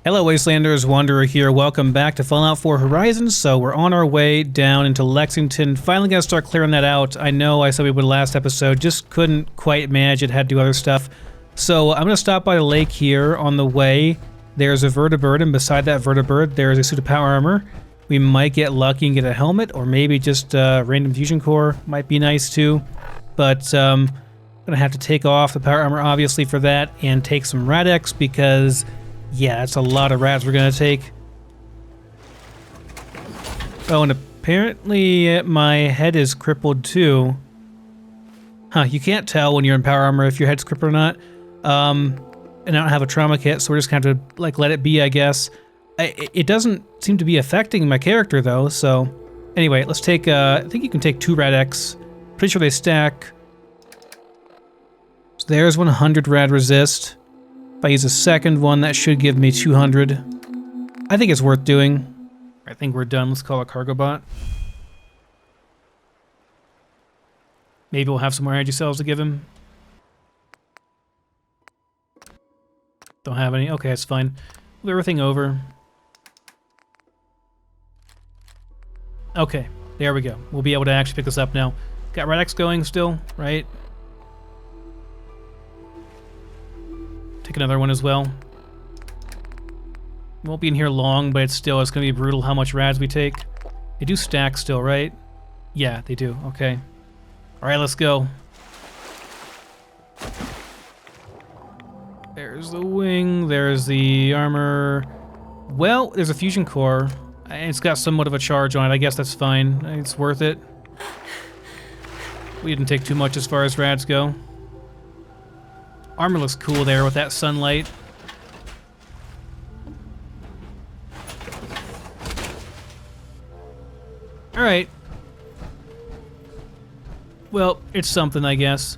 Hello Wastelanders, Wanderer here. Welcome back to Fallout 4 Horizons. So we're on our way down into Lexington. Finally gotta start clearing that out. I know I said we would last episode, just couldn't quite manage it, had to do other stuff. So I'm gonna stop by the lake here on the way. There's a vertibird, and beside that vertibird there's a suit of power armor. We might get lucky and get a helmet, or maybe just a random fusion core. Might be nice too. But I'm gonna have to take off the power armor obviously for that, and take some Rad-X because yeah, that's a lot of rats we're gonna take. Oh, and apparently my head is crippled too. Huh, you can't tell when you're in power armor if your head's crippled or not. And I don't have a trauma kit, so we're just gonna have to like let it be, I guess. It doesn't seem to be affecting my character though, so anyway, let's take, I think you can take 2 Rad-X. Pretty sure they stack. So there's 100 rad resist. If I use a second one, that should give me 200. I think it's worth doing. I think we're done. Let's call a cargo bot. Maybe we'll have some more energy cells to give him. Don't have any. Okay, that's fine. Move everything over. Okay, there we go. We'll be able to actually pick this up now. Got Rad-X going still, right? Take another one as well. Won't be in here long, but it's going to be brutal how much rads we take. They do stack still, right? Yeah, they do. Okay. Alright, let's go. There's the wing. There's the armor. Well, there's a fusion core. It's got somewhat of a charge on it. I guess that's fine. It's worth it. We didn't take too much as far as rads go. Armor looks cool there with that sunlight. Alright. Well, it's something, I guess.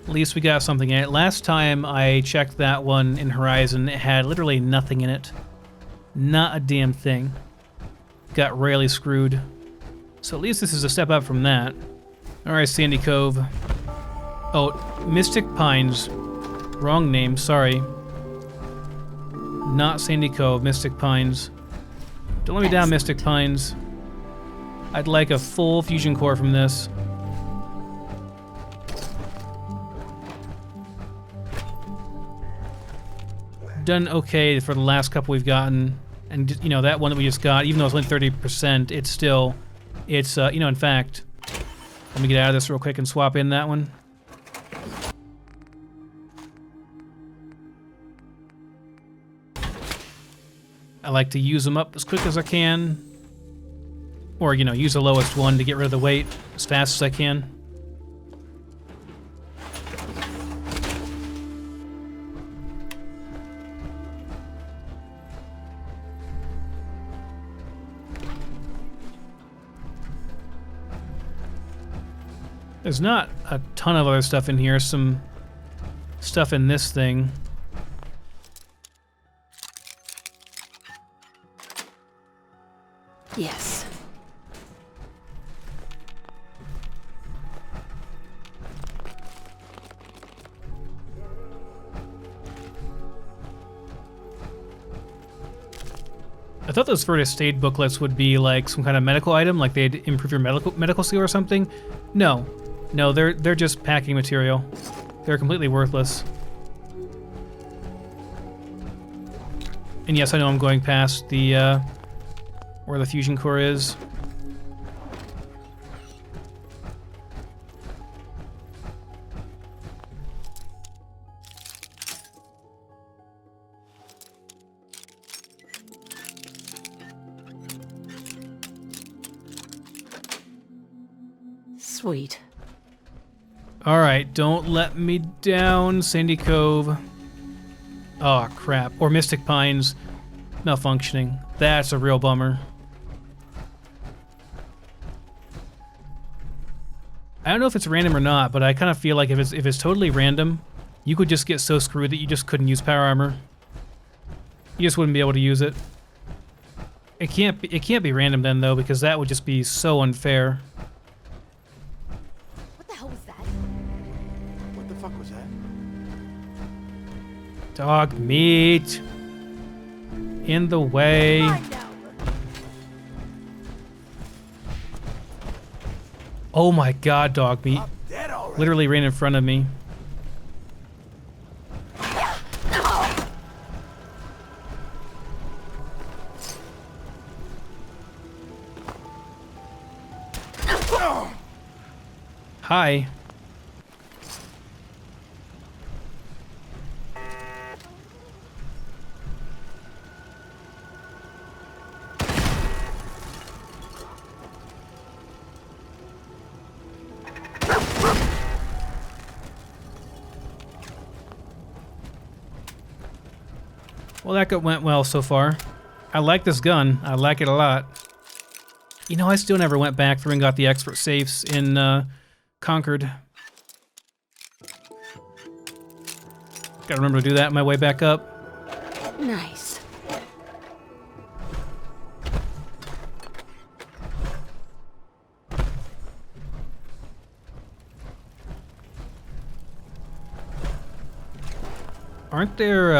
At least we got something in it. Last time I checked that one in Horizon, it had literally nothing in it. Not a damn thing. Got royally screwed. So at least this is a step up from that. Alright, Sandy Cove. Oh, Mystic Pines. Wrong name, sorry. Not Sandy Cove, Mystic Pines. Don't let me down, Mystic Pines. I'd like a full fusion core from this. Done okay for the last couple we've gotten. And, you know, that one that we just got, even though it's only 30%, it's still... It's, you know, in fact... Let me get out of this real quick and swap in that one. I like to use them up as quick as I can. Or, you know, use the lowest one to get rid of the weight as fast as I can. There's not a ton of other stuff in here. Some stuff in this thing. Yes. I thought those first aid booklets would be like some kind of medical item, like they'd improve your medical skill or something. No. No, they're just packing material. They're completely worthless. And yes, I know I'm going past the where the fusion core is. Sweet. Alright, don't let me down, Sandy Cove. Oh, crap. Or Mystic Pines. Malfunctioning. That's a real bummer. I don't know if it's random or not, but I kind of feel like if it's totally random, you could just get so screwed that you just couldn't use power armor. You just wouldn't be able to use it. It can't be random then though, because that would just be so unfair. What the hell was that? What the fuck was that? Dog meat. In the way. Oh my god, dog meat. Literally ran in front of me. Hi. Well, that went well so far. I like this gun. I like it a lot. You know, I still never went back through and got the expert safes in Concord. Gotta remember to do that on my way back up. Nice. Aren't there,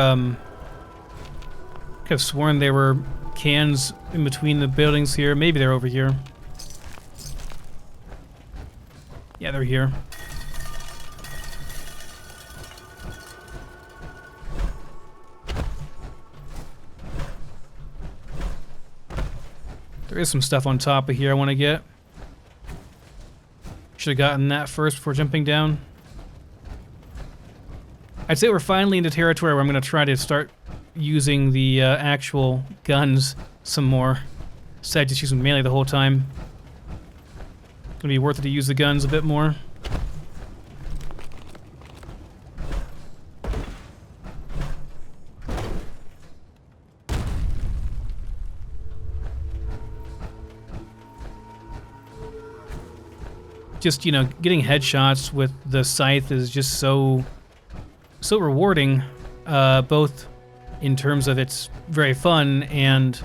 could have sworn there were cans in between the buildings here. Maybe they're over here. Yeah, they're here. There is some stuff on top of here I want to get. Should have gotten that first before jumping down. I'd say we're finally into territory where I'm going to try to start using the actual guns some more. Instead of just using melee the whole time. Gonna be worth it to use the guns a bit more. Just, you know, getting headshots with the scythe is just so rewarding, both in terms of it's very fun and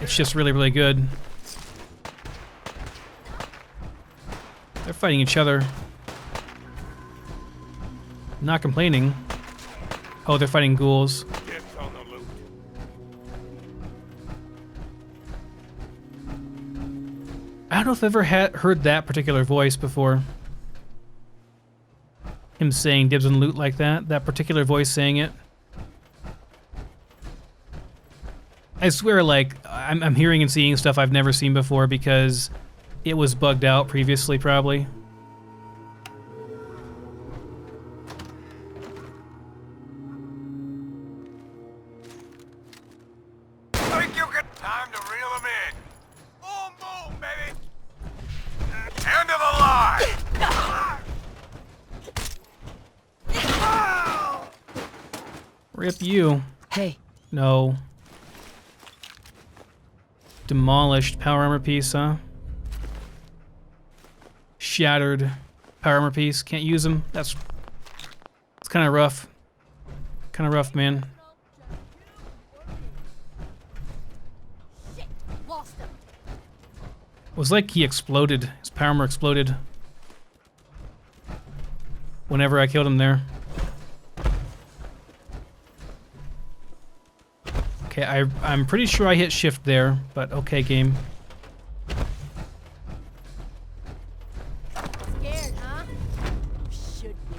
it's just really, really good. They're fighting each other. Not complaining. Oh, they're fighting ghouls. I don't know if I've ever heard that particular voice before. Him saying dibs on loot like that. That particular voice saying it. I swear, like, I'm hearing and seeing stuff I've never seen before because it was bugged out previously, probably. Think you got time to reel them in? Boom, boom, baby! End of the line! Rip you. Hey. No. Demolished power armor piece, huh? Shattered power armor piece. Can't use them. It's kind of rough. Kind of rough, man. Shit, lost him. It was like he exploded. His power armor exploded. Whenever I killed him there. Okay, I'm pretty sure I hit shift there, but okay, game. Scared, huh? Should be.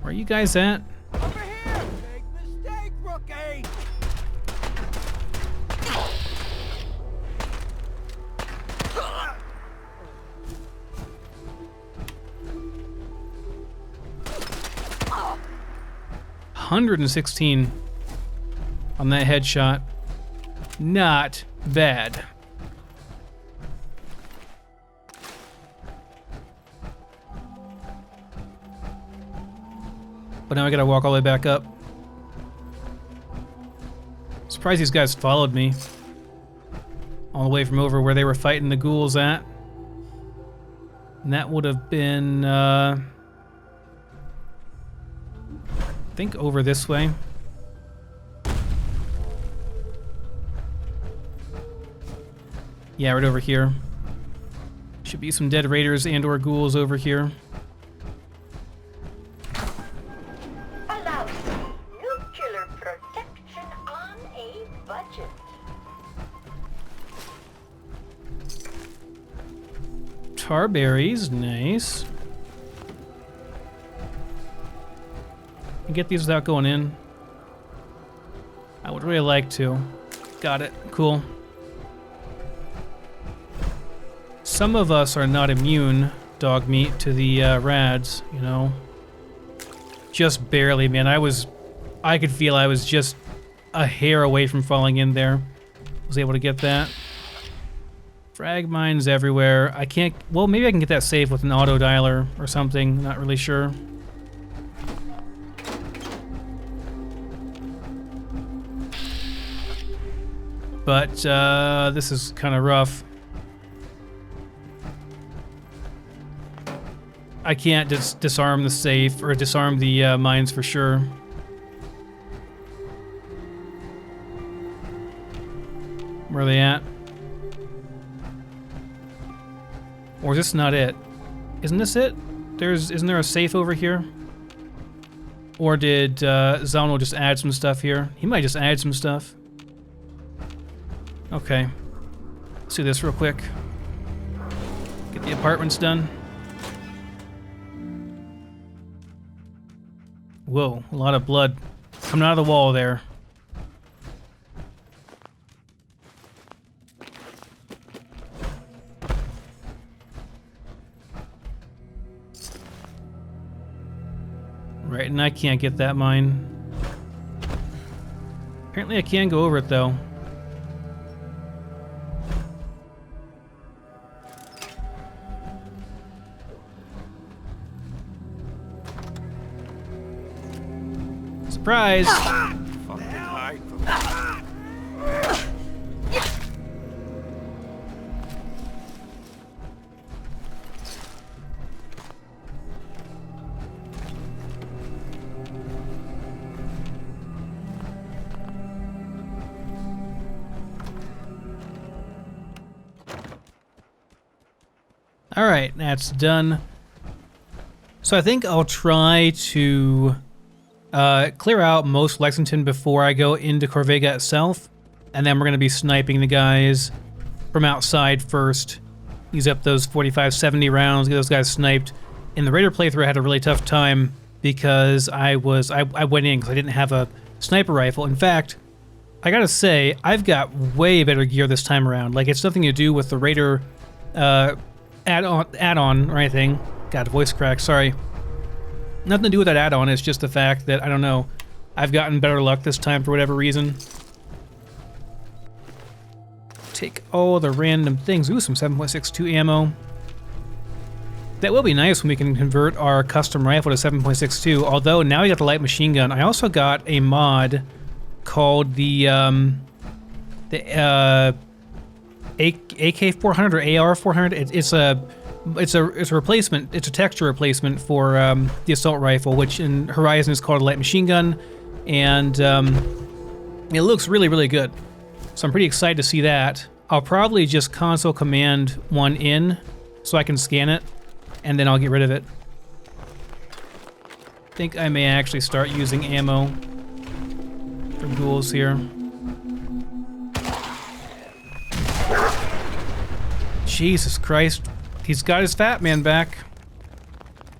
Where are you guys at? Over here! Big mistake, rookie! $116 on that headshot. Not bad. But now I gotta walk all the way back up. Surprised these guys followed me. All the way from over where they were fighting the ghouls at. And that would have been, I think over this way. Yeah, right over here. Should be some dead raiders and or ghouls over here. Tar berries, nice. You get these without going in? I would really like to. Got it, cool. Some of us are not immune, dog meat, to the rads, you know. Just barely, man. I could feel I was just a hair away from falling in there. Was able to get that. Frag mines everywhere. I can't, well, maybe I can get that safe with an auto dialer or something. Not really sure. But this is kind of rough. I can't just disarm the safe or disarm the mines for sure. Where are they at? Or is this not it? Isn't this it? Isn't there a safe over here? Or did Zalno just add some stuff here? He might just add some stuff. Okay. Let's do this real quick. Get the apartments done. Whoa, a lot of blood coming out of the wall there. Right, and I can't get that mine. Apparently I can go over it though. Surprise! Fucking hide from me. All right, that's done. So I think I'll try to clear out most Lexington before I go into Corvega itself, and then we're going to be sniping the guys from outside first. Use up those 45-70 rounds, get those guys sniped. In the Raider playthrough, I had a really tough time because I went in because I didn't have a sniper rifle. In fact, I gotta say, I've got way better gear this time around. Like, it's nothing to do with the Raider add-on or anything. God, voice crack, sorry. Nothing to do with that add-on, it's just the fact that, I don't know, I've gotten better luck this time for whatever reason. Take all the random things. Ooh, some 7.62 ammo. That will be nice when we can convert our custom rifle to 7.62, although now we got the light machine gun. I also got a mod called the AK400 or AR400. It's a replacement. It's a texture replacement for the assault rifle, which in Horizon is called a light machine gun, and it looks really, really good. So I'm pretty excited to see that. I'll probably just console command one in so I can scan it, and then I'll get rid of it. I think I may actually start using ammo for ghouls here. Jesus Christ. He's got his fat man back.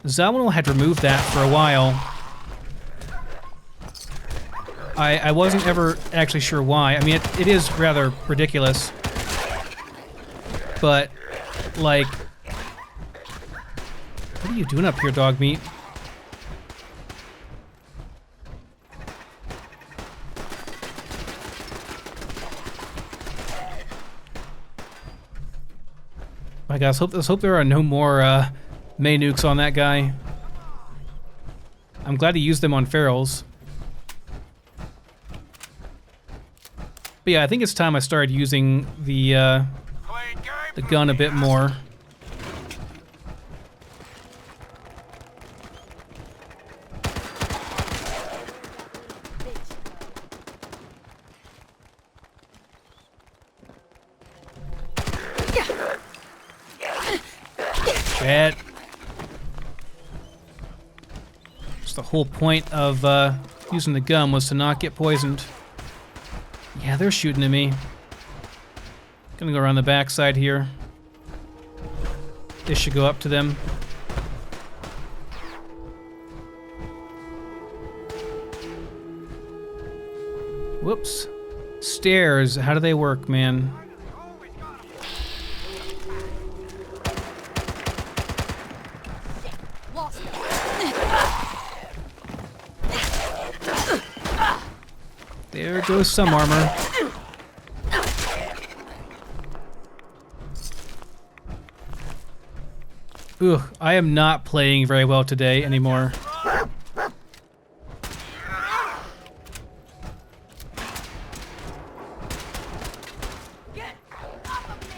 Zalmanol had removed that for a while. I wasn't ever actually sure why. I mean, it is rather ridiculous. But, like... What are you doing up here, dog meat? My gosh, let's hope there are no more May nukes on that guy. I'm glad he used them on ferals. But yeah, I think it's time I started using the gun a bit more. Shit. Just the whole point of using the gun was to not get poisoned. Yeah, they're shooting at me. Gonna go around the backside here. This should go up to them. Whoops. Stairs. How do they work, man? Lost him. There goes some armor. Ugh, I am not playing very well today anymore. Get off of me.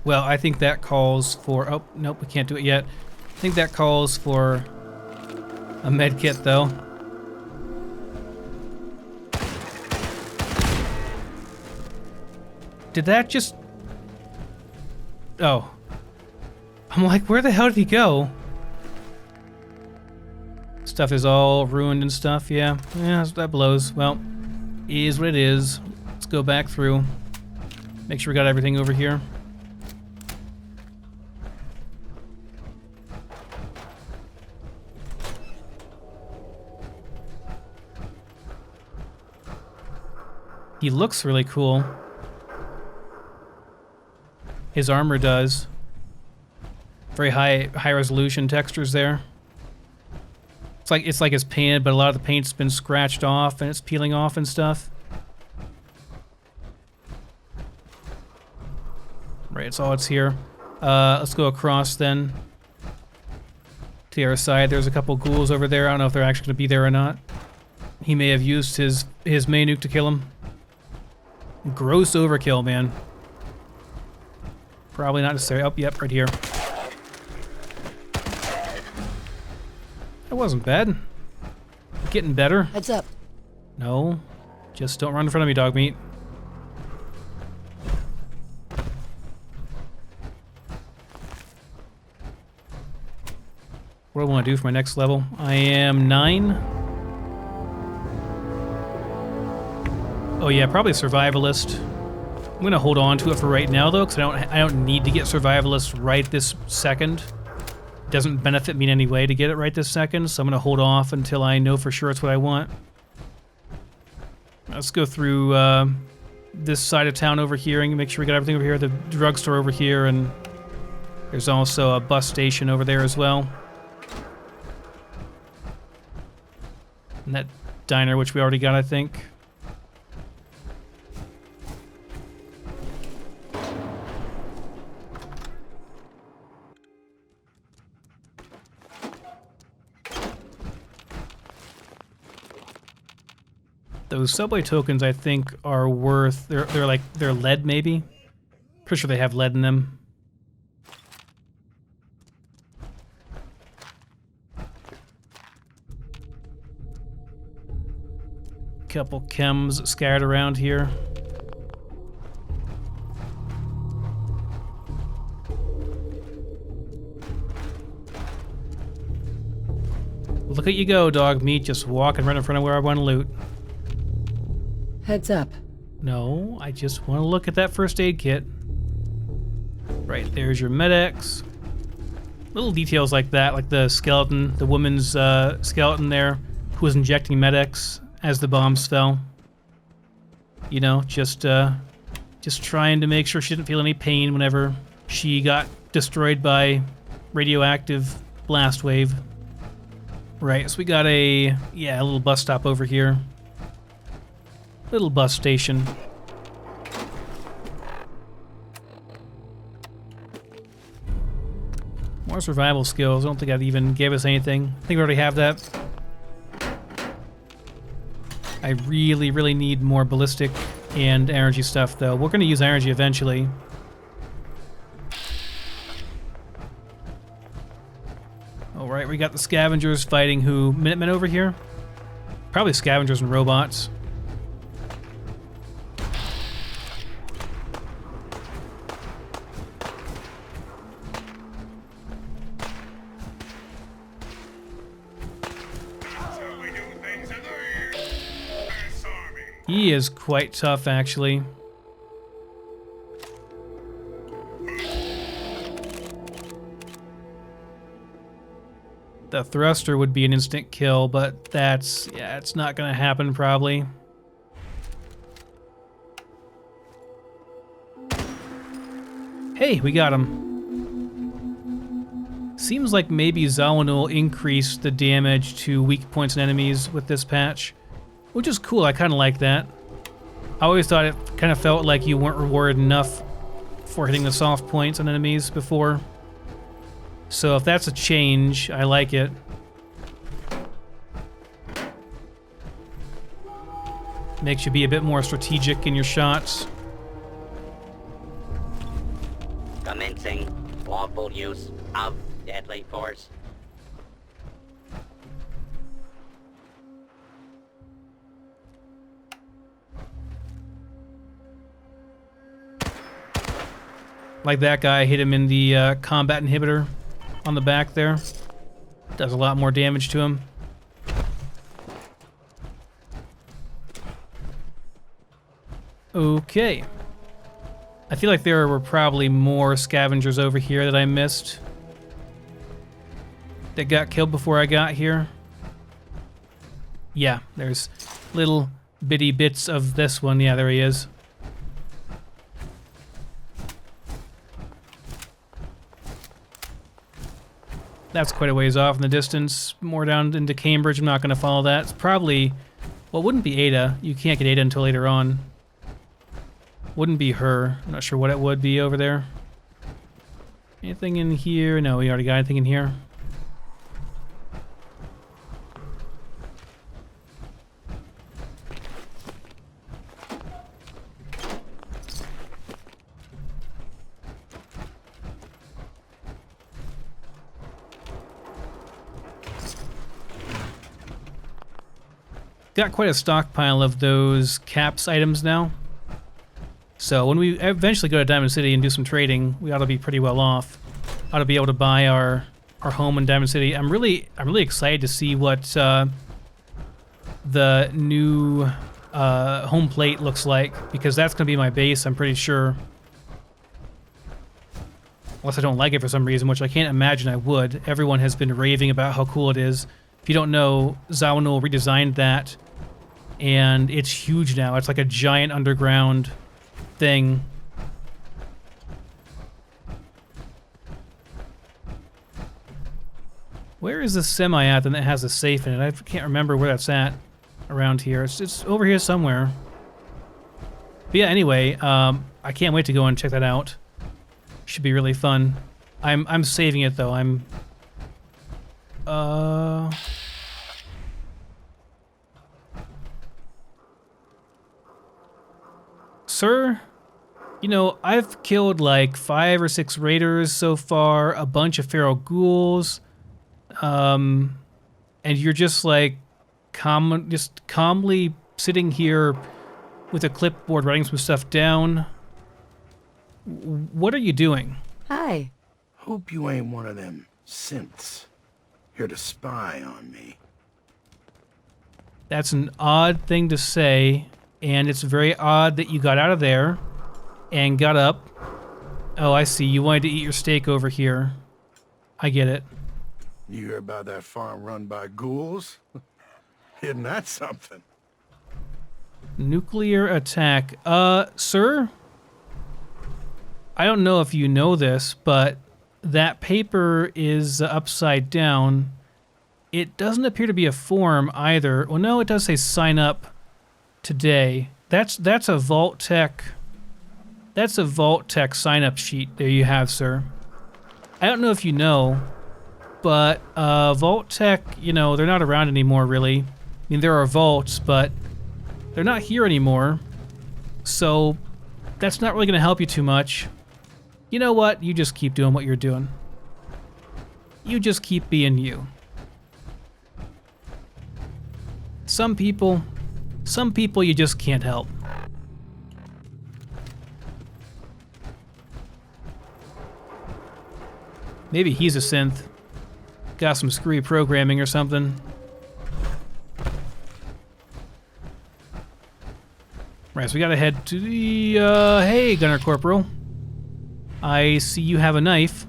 Well, I think that calls for... Oh, nope, we can't do it yet. I think that calls for a med kit, though. Did that just... Oh. I'm like, where the hell did he go? Stuff is all ruined and stuff, yeah. Yeah, that blows. Well, is what it is. Let's go back through. Make sure we got everything over here. He looks really cool. His armor does. Very high resolution textures there. It's like it's painted, but a lot of the paint's been scratched off and it's peeling off and stuff. Right, it's all it's here. Let's go across then. To the other side, there's a couple ghouls over there. I don't know if they're actually going to be there or not. He may have used his main nuke to kill him. Gross overkill, man. Probably not necessary. Oh, yep, right here. That wasn't bad. Getting better. Heads up. No. Just don't run in front of me, dog meat. What do I want to do for my next level? I am 9. Oh yeah, probably survivalist. I'm gonna hold on to it for right now though, because I don't need to get survivalist right this second. It doesn't benefit me in any way to get it right this second, so I'm gonna hold off until I know for sure it's what I want. Let's go through this side of town over here and make sure we got everything over here. The drugstore over here, and there's also a bus station over there as well. And that diner, which we already got, I think. Those subway tokens, I think, are worth... They're lead, maybe? Pretty sure they have lead in them. Couple chems scattered around here. Look at you go, dog meat, just walking right in front of where I want to loot. Heads up. No, I just want to look at that first aid kit. Right, there's your Med-X. Little details like that, like the skeleton, the woman's skeleton there, who was injecting Med-X as the bombs fell. You know, just trying to make sure she didn't feel any pain whenever she got destroyed by radioactive blast wave. Right, so we got a little bus stop over here. Little bus station. More survival skills. I don't think that even gave us anything. I think we already have that. I really, really need more ballistic and energy stuff, though. We're going to use energy eventually. Alright, we got the scavengers fighting who? Minutemen over here? Probably scavengers and robots. He is quite tough, actually. The thruster would be an instant kill, but that's, yeah, it's not gonna happen probably. Hey, we got him. Seems like maybe Zawin will increase the damage to weak points and enemies with this patch, which is cool. I kind of like that. I always thought it kind of felt like you weren't rewarded enough for hitting the soft points on enemies before. So if that's a change, I like it. Makes you be a bit more strategic in your shots. Commencing lawful use of deadly force. Like that guy, hit him in the combat inhibitor on the back there. Does a lot more damage to him. Okay. I feel like there were probably more scavengers over here that I missed that got killed before I got here. Yeah, there's little bitty bits of this one. Yeah, there he is. That's quite a ways off in the distance. More down into Cambridge. I'm not going to follow that. It's probably... Well, it wouldn't be Ada. You can't get Ada until later on. Wouldn't be her. I'm not sure what it would be over there. Anything in here? No, we already got anything in here. Got quite a stockpile of those caps items now. So when we eventually go to Diamond City and do some trading, we ought to be pretty well off. Ought to be able to buy our home in Diamond City. I'm really excited to see what the new home plate looks like, because that's going to be my base, I'm pretty sure. Unless I don't like it for some reason, which I can't imagine I would. Everyone has been raving about how cool it is. If you don't know, Zawinul redesigned that, and it's huge now. It's like a giant underground thing. Where is the semi at that has a safe in it? I can't remember where that's at around here. It's over here somewhere. But yeah, anyway, I can't wait to go and check that out. Should be really fun. I'm saving it though. Sir, you know, I've killed like 5 or 6 raiders so far, a bunch of feral ghouls, and you're just like calmly sitting here with a clipboard writing some stuff down. What are you doing? Hi. Hope you ain't one of them synths here to spy on me. That's an odd thing to say, and it's very odd that you got out of there and got up. Oh, I see. You wanted to eat your steak over here. I get it. You hear about that farm run by ghouls? Isn't that something? Nuclear attack. Sir? I don't know if you know this, but that paper is upside down. It doesn't appear to be a form either. Well, no, it does say sign up today. That's a Vault Tech. That's a Vault Tech sign up sheet. There you have, sir. I don't know if you know, but Vault Tech, you know, they're not around anymore, really. I mean, there are vaults, but they're not here anymore. So that's not really going to help you too much. You know what? You just keep doing what you're doing. You just keep being you. Some people you just can't help. Maybe he's a synth. Got some screwy programming or something. Right, so we gotta head to the, hey, Gunner Corporal. I see you have a knife.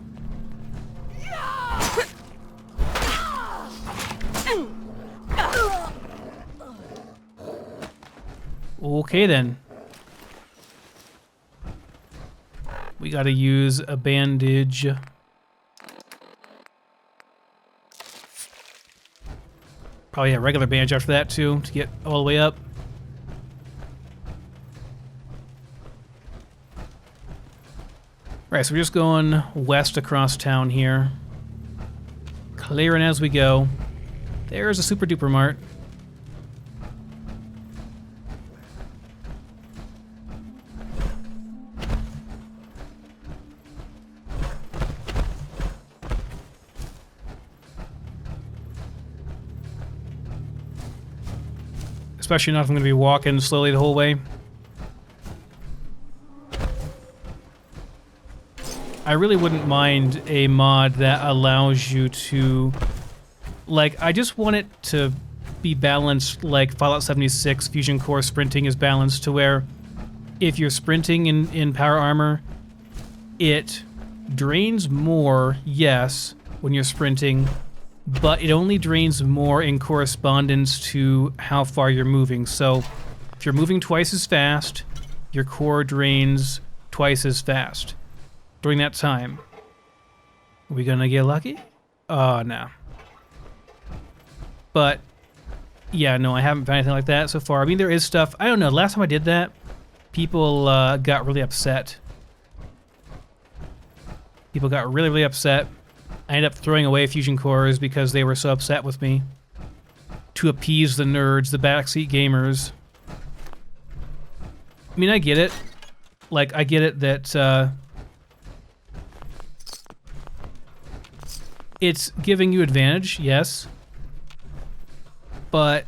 Okay, then. We gotta use a bandage. Probably a regular bandage after that, too, to get all the way up. Right, so we're just going west across town here. Clearing as we go. There's a super duper mart. Especially not if I'm going to be walking slowly the whole way. I really wouldn't mind a mod that allows you to... Like, I just want it to be balanced like Fallout 76 Fusion Core sprinting is balanced, to where if you're sprinting in power armor, it drains more, yes, when you're sprinting, but it only drains more in correspondence to how far you're moving. So if you're moving twice as fast, your core drains twice as fast during that time. Are we gonna get lucky? No. But yeah, no, I haven't found anything like that so far. I mean, there is stuff. I don't know. Last time I did that, people got really upset. People got really, really upset. I ended up throwing away fusion cores because they were so upset with me. To appease the nerds, the backseat gamers. I mean, I get it. Like, I get it that it's giving you advantage, yes. But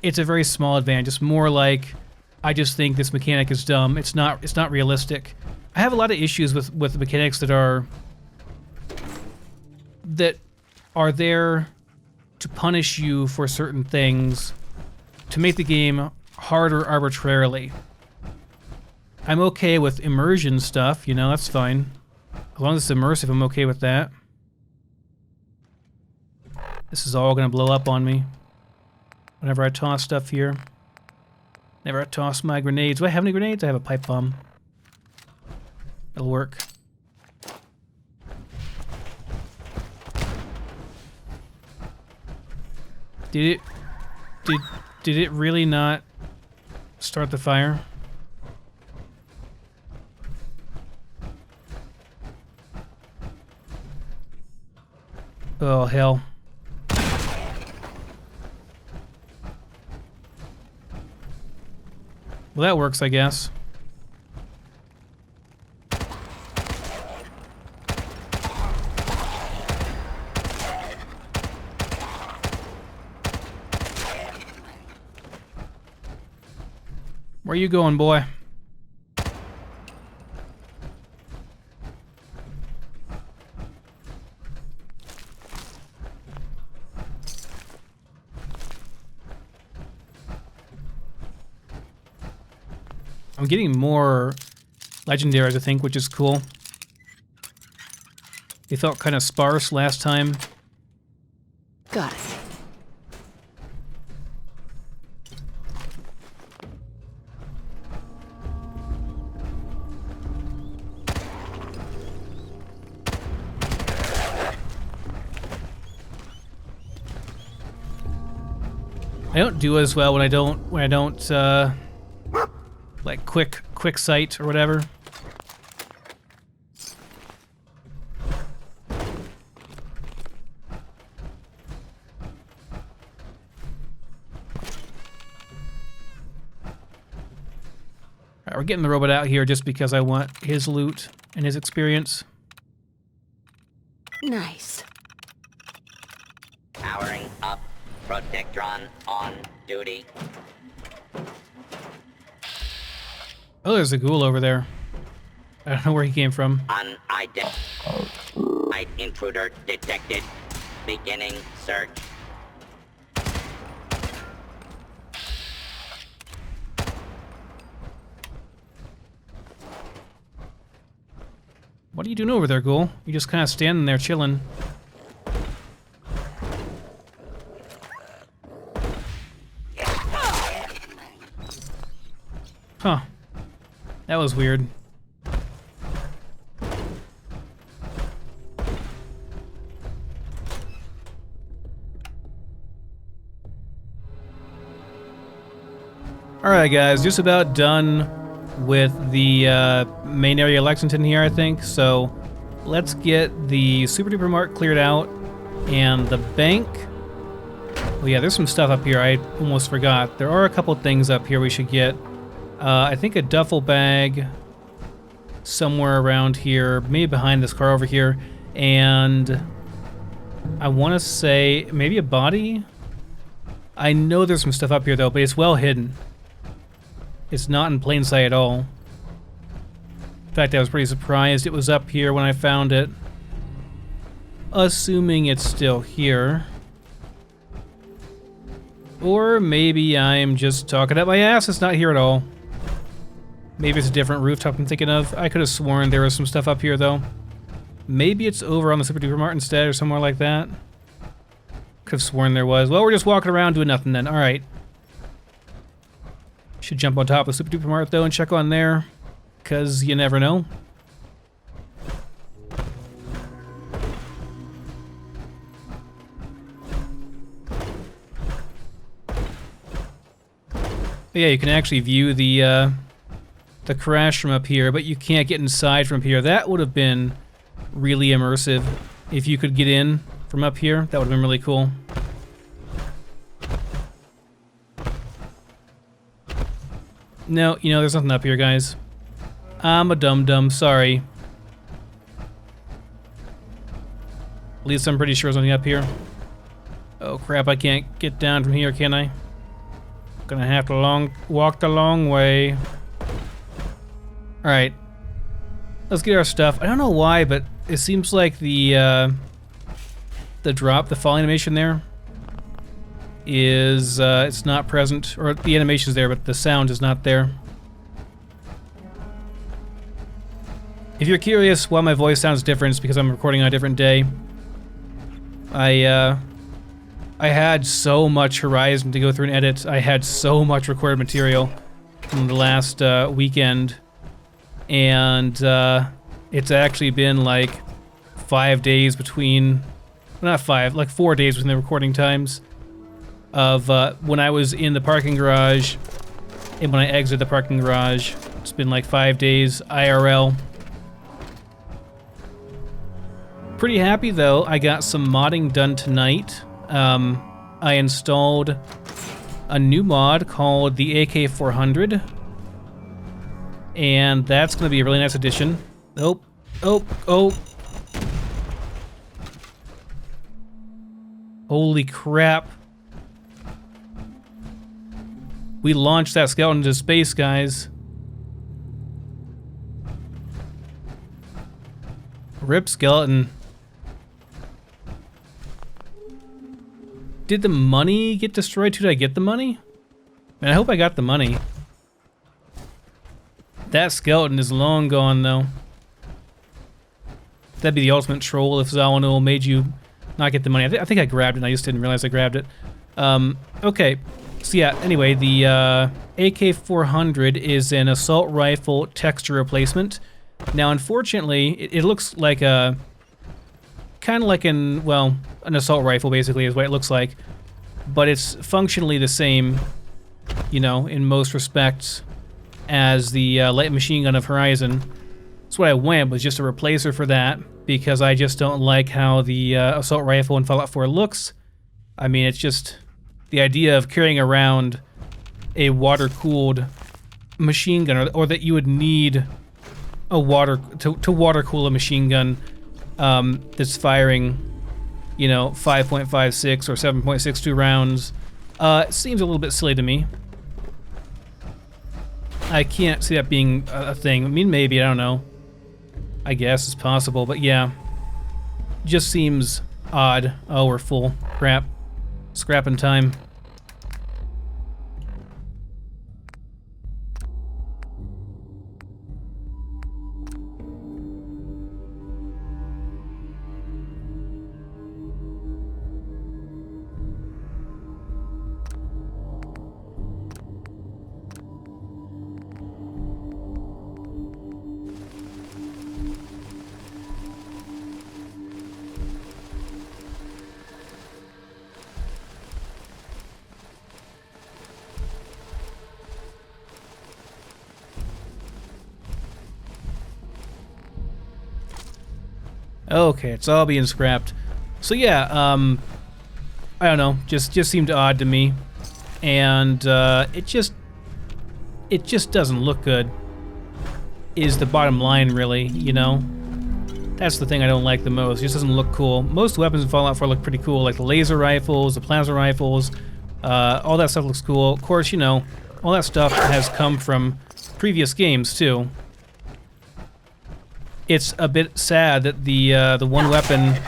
it's a very small advantage. It's more like, I just think this mechanic is dumb. It's not realistic. I have a lot of issues with the mechanics that are there to punish you for certain things, to make the game harder arbitrarily. I'm okay with immersion stuff, you know, that's fine. As long as it's immersive, I'm okay with that. This is all gonna blow up on me whenever I toss stuff here. Whenever I toss my grenades. Do I have any grenades? I have a pipe bomb. It'll work. Did it really not start the fire? Oh, hell. Well, that works, I guess. Where you going, boy? I'm getting more legendaries, I think, which is cool. They felt kind of sparse last time. Got it. I don't do as well when I don't like quick sight or whatever. Alright, we're getting the robot out here just because I want his loot and his experience. Nice. Powering up. Protectron on duty. Oh, there's a ghoul over there. I don't know where he came from. Unidentified intruder detected. Beginning search. What are you doing over there, Ghoul? You just kind of standing there chilling. Huh. That was weird. Alright guys, just about done with the main area of Lexington here, I think. So let's get the Super Duper Mart cleared out and the bank. Oh yeah, there's some stuff up here I almost forgot. There are a couple things up here we should get. I think a duffel bag somewhere around here, maybe behind this car over here, and I want to say maybe a body? I know there's some stuff up here though, but it's well hidden. It's not in plain sight at all. In fact, I was pretty surprised it was up here when I found it. Assuming it's still here. Or maybe I'm just talking up my ass, it's not here at all. Maybe it's a different rooftop I'm thinking of. I could have sworn there was some stuff up here though. Maybe it's over on the Super Duper Mart instead or somewhere like that. Could have sworn there was. Well, we're just walking around doing nothing then. Alright. Should jump on top of Super Duper Mart though and check on there, cause you never know. But yeah, you can actually view the crash from up here, but you can't get inside from here. That would have been really immersive if you could get in from up here. That would have been really cool. No, you know, there's nothing up here, guys. I'm a dum-dum, sorry. At least I'm pretty sure there's nothing up here. Oh crap, I can't get down from here, can I? Gonna have to walk the long way. Alright. Let's get our stuff. I don't know why, but it seems like the fall animation there is, it's not present, or the animation's there, but the sound is not there. If you're curious why my voice sounds different, it's because I'm recording on a different day. I had so much Horizon to go through and edit. I had so much recorded material from the last weekend, and it's actually been like 5 days between, not 5, like 4 days between the recording times of when I was in the parking garage and when I exited the parking garage. It's been like 5 days IRL. Pretty happy though, I got some modding done tonight. I installed a new mod called the AK400, and that's going to be a really nice addition. Oh. Holy crap. We launched that skeleton into space, guys. RIP skeleton. Did the money get destroyed too? Did I get the money? Man, I hope I got the money. That skeleton is long gone, though. That'd be the ultimate troll if Zawano made you not get the money. I think I grabbed it, and I just didn't realize I grabbed it. Okay. So yeah, anyway, the AK-400 is an assault rifle texture replacement. Now, unfortunately, it looks like a... kind of like an assault rifle, basically, is what it looks like. But it's functionally the same, you know, in most respects, as the light machine gun of Horizon. That's what I went, was just a replacer for that, because I just don't like how the assault rifle in Fallout 4 looks. I mean, it's just the idea of carrying around a water-cooled machine gun, or that you would need a to water-cool a machine gun that's firing, you know, 5.56 or 7.62 rounds. It seems a little bit silly to me. I can't see that being a thing. I mean, maybe, I don't know. I guess it's possible, but yeah. Just seems odd. Oh, we're full. Crap. Scrapping time. Okay, it's all being scrapped. So yeah, I don't know, just seemed odd to me, and it just doesn't look good. Is the bottom line, really? You know, that's the thing I don't like the most. It just doesn't look cool. Most weapons in Fallout 4 look pretty cool, like the laser rifles, the plasma rifles. All that stuff looks cool. Of course, you know, all that stuff has come from previous games too. It's a bit sad that the one weapon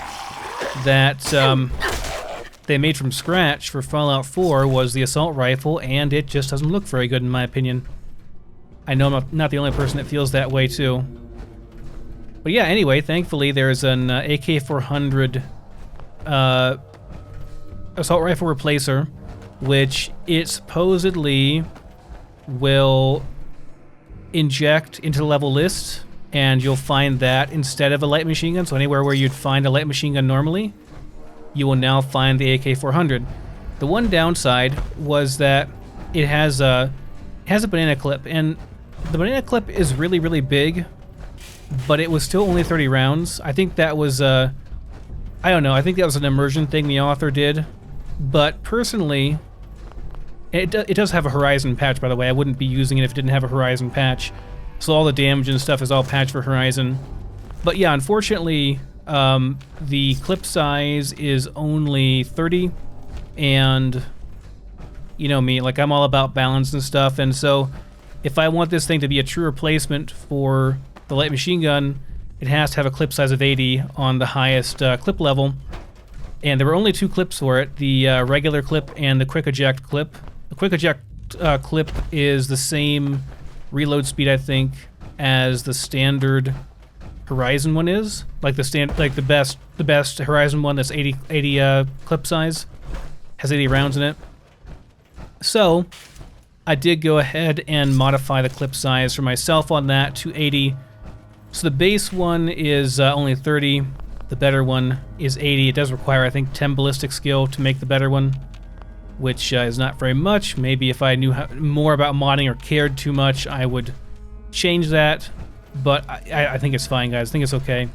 that they made from scratch for Fallout 4 was the assault rifle, and it just doesn't look very good in my opinion. I know I'm not the only person that feels that way too. But yeah, anyway, thankfully there's an AK-400 assault rifle replacer, which it supposedly will inject into the level list, and you'll find that instead of a light machine gun, so anywhere where you'd find a light machine gun normally, you will now find the AK-400. The one downside was that it has a banana clip, and the banana clip is really, really big, but it was still only 30 rounds. I think that was I don't know, I think that was an immersion thing the author did, but personally, it does have a Horizon patch, by the way. I wouldn't be using it if it didn't have a Horizon patch. So all the damage and stuff is all patched for Horizon. But yeah, unfortunately, the clip size is only 30, and you know me, like I'm all about balance and stuff, and so if I want this thing to be a true replacement for the light machine gun, it has to have a clip size of 80 on the highest clip level. And there were only two clips for it, the regular clip and the quick eject clip. The quick eject clip is the same reload speed, I think, as the standard Horizon one is. Like the best Horizon one that's 80 clip size, has 80 rounds in it. So I did go ahead and modify the clip size for myself on that to 80. So the base one is only 30. The better one is 80. It does require, I think, 10 ballistic skill to make the better one, which is not very much. Maybe if I knew more about modding or cared too much, I would change that. But I think it's fine, guys. I think it's okay.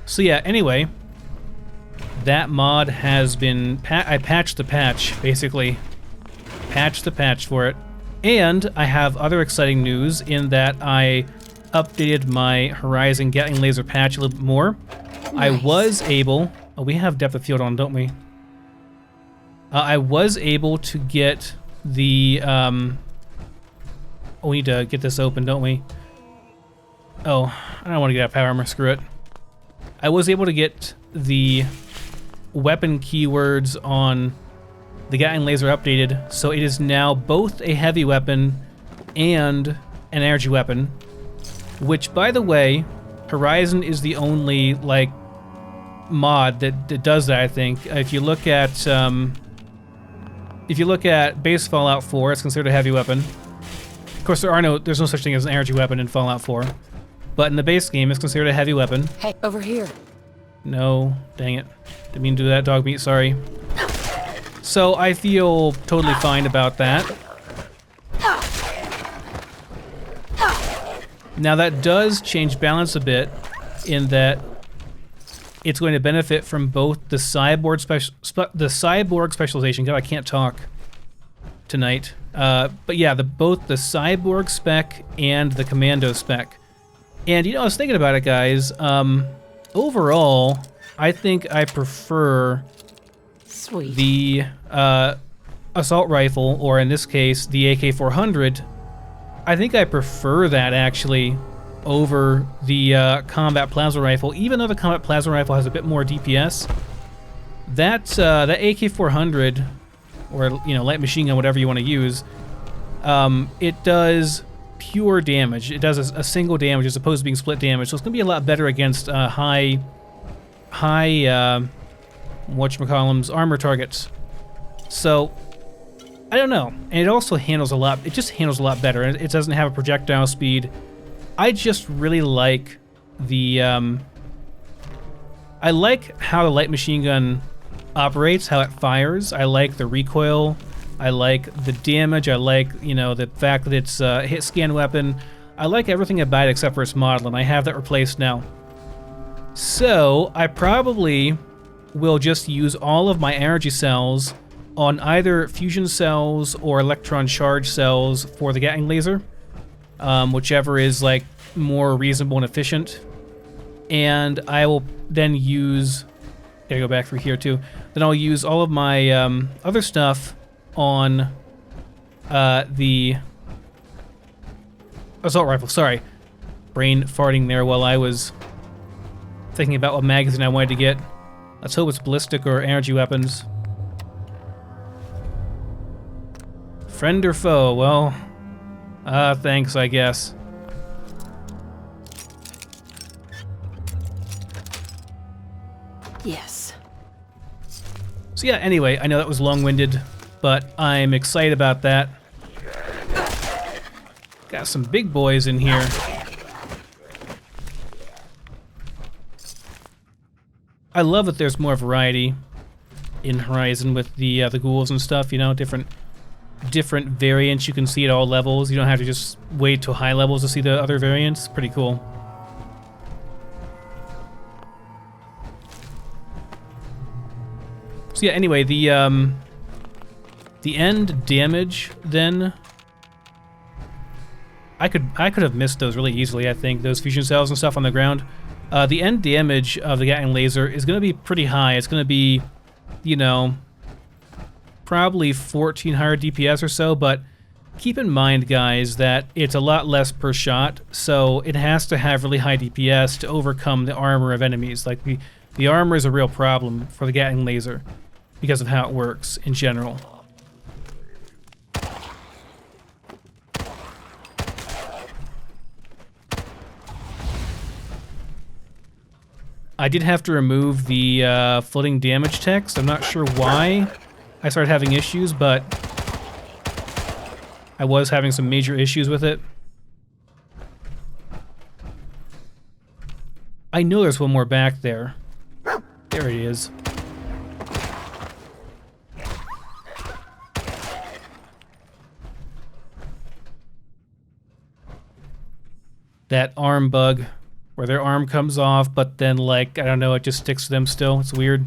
So yeah, anyway, that mod has been... I patched the patch, basically. Patched the patch for it. And I have other exciting news in that I updated my Horizon Gatling Laser patch a little bit more. Nice. I was able... Oh, we have depth of field on, don't we? I was able to get the... Oh, we need to get this open, don't we? Oh, I don't want to get out of power armor, screw it. I was able to get the weapon keywords on the Gatling Laser updated, so it is now both a heavy weapon and an energy weapon, which, by the way, Horizon is the only, like, mod that does that, I think. If you look at base Fallout 4, it's considered a heavy weapon. Of course, there's no such thing as an energy weapon in Fallout 4, but in the base game, it's considered a heavy weapon. Hey, over here. No, dang it. Didn't mean to do that, dog meat, sorry. So I feel totally fine about that. Now that does change balance a bit in that it's going to benefit from both the cyborg specialization. God, I can't talk tonight. But yeah, both the cyborg spec and the commando spec. And you know, I was thinking about it, guys. Overall, I think I prefer the assault rifle, or in this case, the AK-400. I think I prefer that actually over the combat plasma rifle, even though the combat plasma rifle has a bit more DPS. That AK-400, or you know, light machine gun, whatever you want to use, it does pure damage. It does a single damage as opposed to being split damage, so it's gonna be a lot better against high whatchamacallums armor targets. So I don't know, and it also handles a lot. It just handles a lot better. It doesn't have a projectile speed. I just really like the I like how the light machine gun operates, how it fires. I like the recoil. I like the damage. I like, you know, the fact that it's a hit scan weapon. I like everything about it except for its model, and I have that replaced now. So I probably will just use all of my energy cells on either fusion cells or electron charge cells for the Gatling laser, whichever is like more reasonable and efficient. And I will then use, gotta go back through here too, then I'll use all of my other stuff on the assault rifle. Sorry, brain farting there while I was thinking about what magazine I wanted to get. Let's hope it's ballistic or energy weapons. Friend or foe? Well, thanks, I guess. Yes. So yeah, anyway, I know that was long-winded, but I'm excited about that. Got some big boys in here. I love that there's more variety in Horizon with the ghouls and stuff, you know, different variants you can see at all levels. You don't have to just wait till high levels to see the other variants. Pretty cool. So yeah, anyway, the end damage then, I could have missed those really easily, I think, those fusion cells and stuff on the ground. The end damage of the Gatling laser is going to be pretty high. It's going to be, you know, probably 1400 DPS or so, but keep in mind, guys, that it's a lot less per shot, so it has to have really high DPS to overcome the armor of enemies. Like, the armor is a real problem for the Gatling laser because of how it works in general. I did have to remove the floating damage text. I'm not sure why I started having issues, but I was having some major issues with it. I know there's one more back there. There it is. That arm bug, where their arm comes off, but then, like, I don't know, it just sticks to them still. It's weird.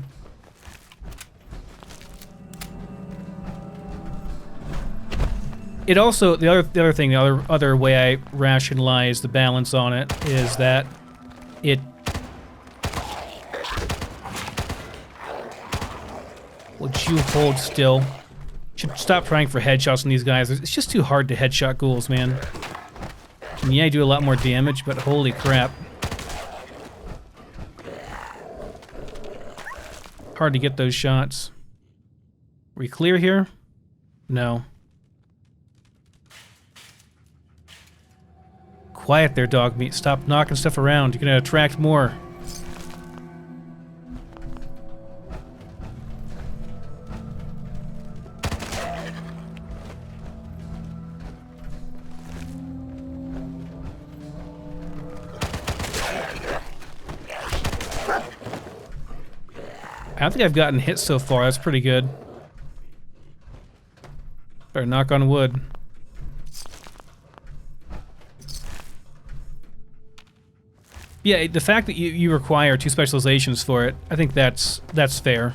It also, the other way I rationalize the balance on it is that it... Would you hold still? Should stop trying for headshots on these guys. It's just too hard to headshot ghouls, man. And yeah, I do a lot more damage, but holy crap. Hard to get those shots. Are we clear here? No. Quiet there, dog meat. Stop knocking stuff around. You're gonna attract more. I don't think I've gotten hit so far. That's pretty good. Better knock on wood. Yeah, the fact that you require 2 specializations for it, I think that's fair.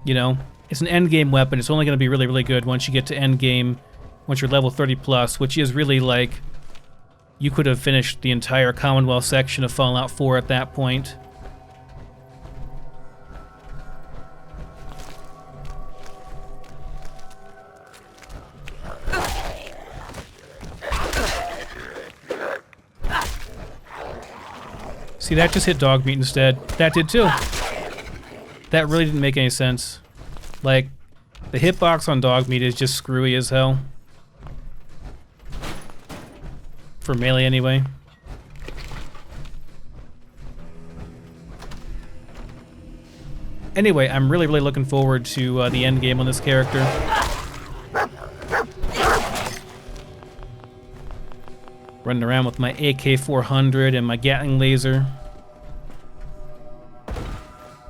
You know, it's an end game weapon. It's only going to be really, really good once you get to end game, once you're level 30 plus, which is really like, you could have finished the entire Commonwealth section of Fallout 4 at that point. See, that just hit dog meat instead. That did too. That really didn't make any sense. Like, the hitbox on dog meat is just screwy as hell. For melee anyway. Anyway, I'm really, really looking forward to the end game on this character. Running around with my AK-400 and my Gatling laser.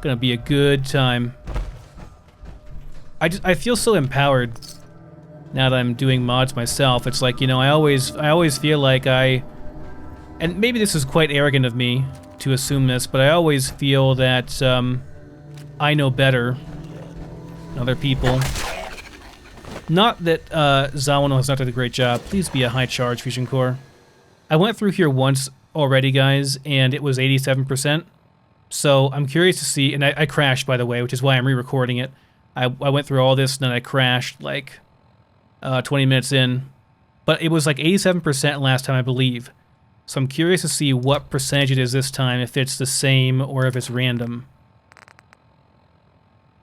Gonna be a good time. I feel so empowered now that I'm doing mods myself. It's like, you know, I always feel like I and maybe this is quite arrogant of me to assume this, but I always feel that I know better than other people. Not that Zawano has not done a great job. Please be a high charge, Fusion Core. I went through here once already, guys, and it was 87%. So I'm curious to see, and I crashed, by the way, which is why I'm re-recording it. I went through all this, and then I crashed like 20 minutes in. But it was like 87% last time, I believe. So I'm curious to see what percentage it is this time, if it's the same or if it's random.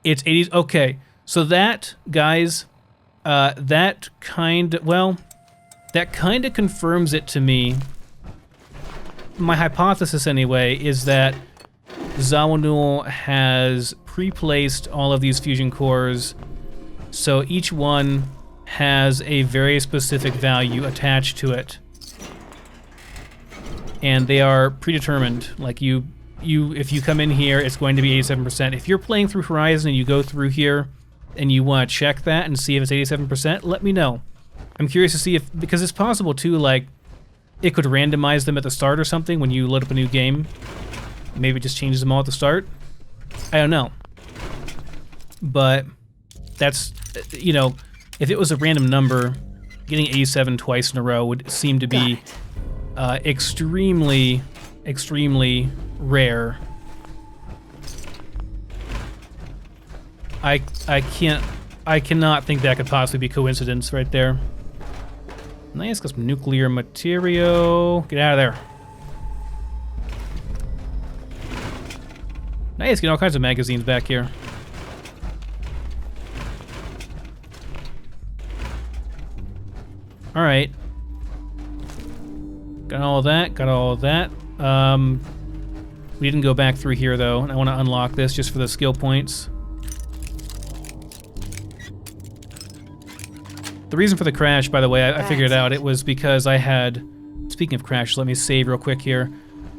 It's 80, okay. So that, guys, that kind of confirms it to me. My hypothesis, anyway, is that Zawano has pre-placed all of these fusion cores, so each one has a very specific value attached to it, and they are predetermined. Like if you come in here, it's going to be 87%. If you're playing through Horizon and you go through here and you want to check that and see if it's 87%, let me know. I'm curious to see if, because it's possible too, like it could randomize them at the start or something when you load up a new game. Maybe it just changes them all at the start. I don't know. But that's, you know, if it was a random number, getting 87 twice in a row would seem to be extremely, extremely rare. I cannot think that could possibly be coincidence right there. Nice, got some nuclear material. Get out of there. Nice, getting all kinds of magazines back here. Alright. Got all of that, got all of that. We didn't go back through here though, and I want to unlock this just for the skill points. The reason for the crash, by the way, I figured it out. It was because I had... Speaking of crash, let me save real quick here.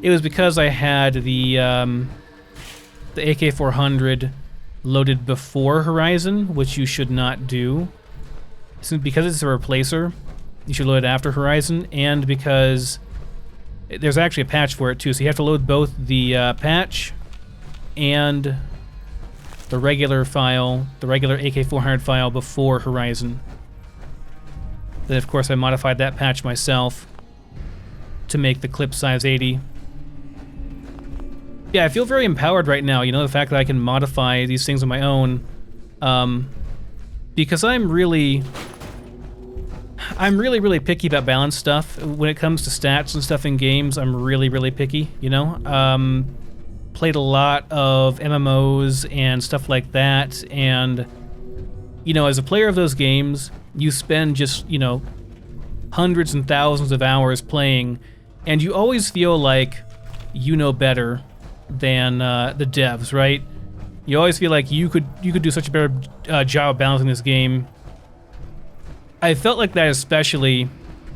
It was because I had the AK-400 loaded before Horizon, which you should not do. Because it's a replacer, you should load it after Horizon, and because there's actually a patch for it too, so you have to load both the patch and the regular file, the regular AK-400 file before Horizon. Then of course I modified that patch myself to make the clip size 80. Yeah, I feel very empowered right now, you know, the fact that I can modify these things on my own. Because I'm really picky about balanced stuff. When it comes to stats and stuff in games, I'm really picky, you know? Played a lot of MMOs and stuff like that, and, you know, as a player of those games, you spend just, you know, hundreds and thousands of hours playing, and you always feel like you know better than the devs, right? You always feel like you could do such a better job of balancing this game. I felt like that especially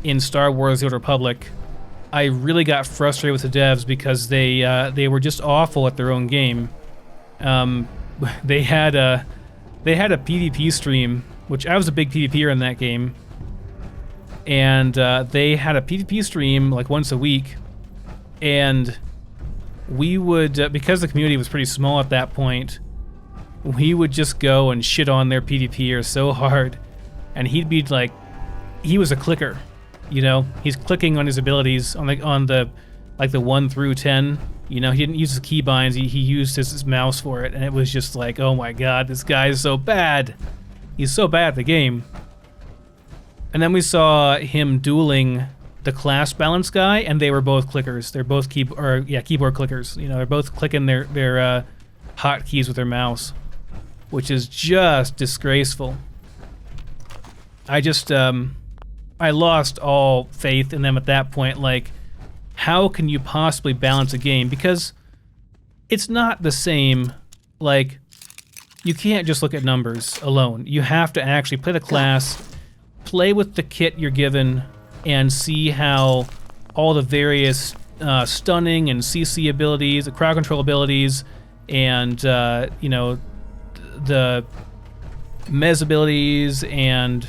in Star Wars: The Old Republic. I really got frustrated with the devs because they were just awful at their own game. They had a PvP stream, which I was a big PvPer in that game, and they had a PvP stream like once a week, and we would, because the community was pretty small at that point, we would just go and shit on their PvPer so hard, and he'd be like, he was a clicker, you know, he's clicking on his abilities on the 1 through 10, you know, he didn't use his keybinds, he used his mouse for it, and it was just like, oh my god, this guy is so bad. He's so bad at the game. And then we saw him dueling the class balance guy, and they were both clickers. They're both keyboard clickers. You know, they're both clicking their hotkeys with their mouse, which is just disgraceful. I just I lost all faith in them at that point. Like, how can you possibly balance a game? Because it's not the same. Like, you can't just look at numbers alone. You have to actually play the class, play with the kit you're given, and see how all the various stunning and CC abilities, the crowd control abilities, and you know, the mez abilities, and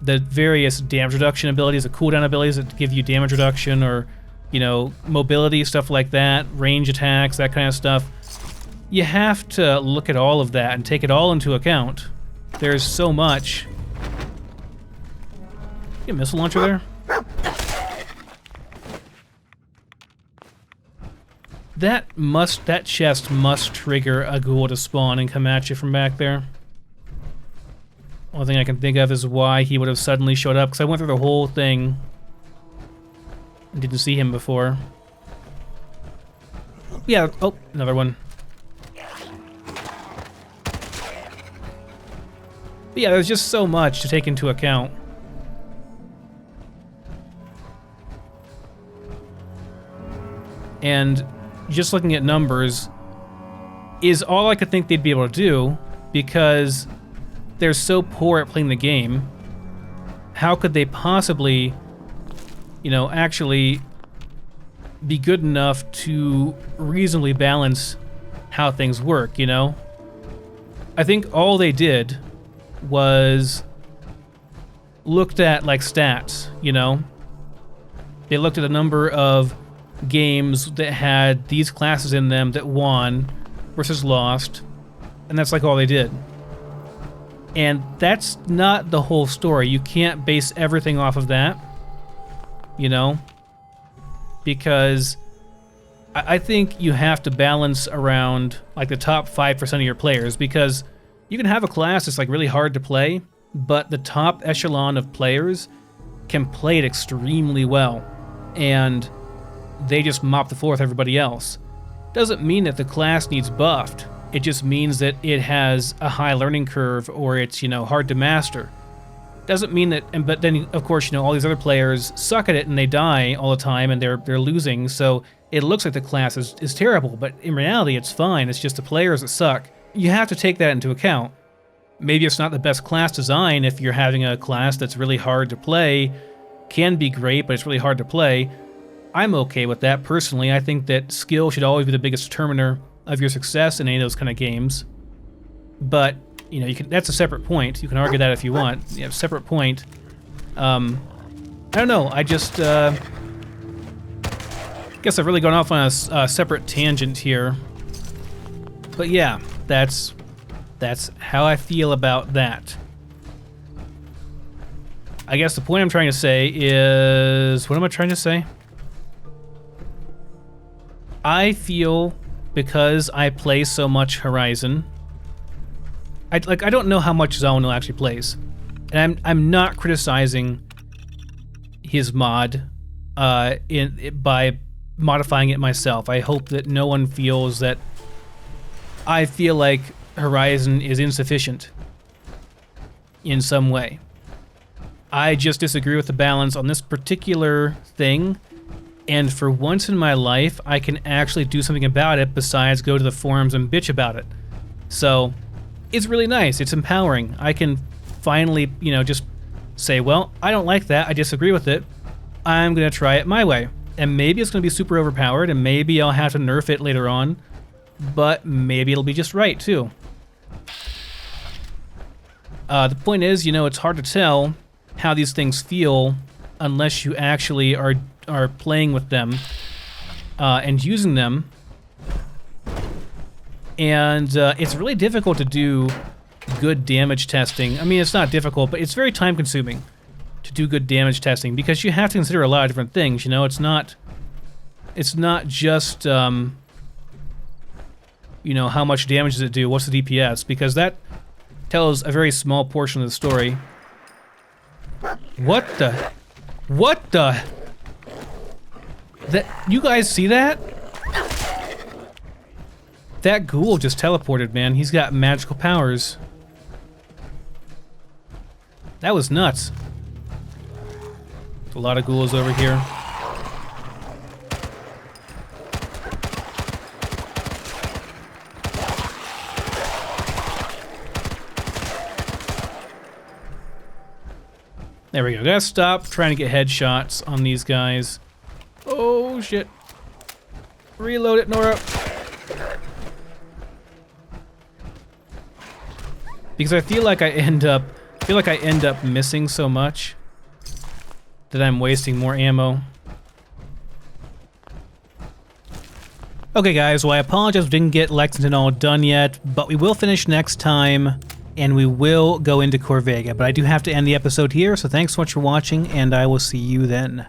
the various damage reduction abilities, the cooldown abilities that give you damage reduction or you know, mobility, stuff like that, range attacks, that kind of stuff. You have to look at all of that and take it all into account. There's so much. You a missile launcher there? That chest must trigger a ghoul to spawn and come at you from back there. Only thing I can think of is why he would have suddenly showed up, because I went through the whole thing and didn't see him before. Yeah, oh, another one. But yeah, there's just so much to take into account. And just looking at numbers is all I could think they'd be able to do, because they're so poor at playing the game. How could they possibly, you know, actually be good enough to reasonably balance how things work, you know? I think all they did was looked at, like, stats, you know? They looked at a number of games that had these classes in them that won versus lost, and that's like all they did. And that's not the whole story. You can't base everything off of that, you know, because I think you have to balance around like the top 5% of your players, because you can have a class that's like really hard to play, but the top echelon of players can play it extremely well, and they just mop the floor with everybody else. Doesn't mean that the class needs buffed. It just means that it has a high learning curve, or it's, you know, hard to master. Doesn't mean that, but then of course, you know, all these other players suck at it and they die all the time and they're losing, so it looks like the class is terrible, but in reality it's fine. It's just the players that suck. You have to take that into account. Maybe it's not the best class design if you're having a class that's really hard to play, can be great, but it's really hard to play. I'm okay with that personally. I think that skill should always be the biggest determiner of your success in any of those kind of games. But, you know, that's a separate point. You can argue that if you want. Yeah, separate point. I don't know. I just guess I've really gone off on a separate tangent here. But yeah, that's how I feel about that. I guess the point I'm trying to say is, what am I trying to say? I feel, because I play so much Horizon, I don't know how much Zawano actually plays, and I'm not criticizing his mod by modifying it myself. I hope that no one feels that I feel like Horizon is insufficient in some way. I just disagree with the balance on this particular thing. And for once in my life, I can actually do something about it besides go to the forums and bitch about it. So, it's really nice. It's empowering. I can finally, you know, just say, well, I don't like that. I disagree with it. I'm going to try it my way. And maybe it's going to be super overpowered, and maybe I'll have to nerf it later on. But maybe it'll be just right, too. The point is, you know, it's hard to tell how these things feel unless you actually are playing with them and using them, and it's really difficult to do good damage testing. I mean, it's not difficult, but it's very time consuming to do good damage testing, because you have to consider a lot of different things, you know. It's not just you know, how much damage does it do, what's the DPS, because that tells a very small portion of the story. What the you guys see that? That ghoul just teleported, man. He's got magical powers. That was nuts. There's a lot of ghouls over here. There we go. Gotta stop trying to get headshots on these guys. Oh shit. Reload it, Nora. Because I feel like I end up missing so much that I'm wasting more ammo. Okay, guys, well, I apologize we didn't get Lexington all done yet, but we will finish next time, and we will go into Corvega. But I do have to end the episode here, so thanks so much for watching, and I will see you then.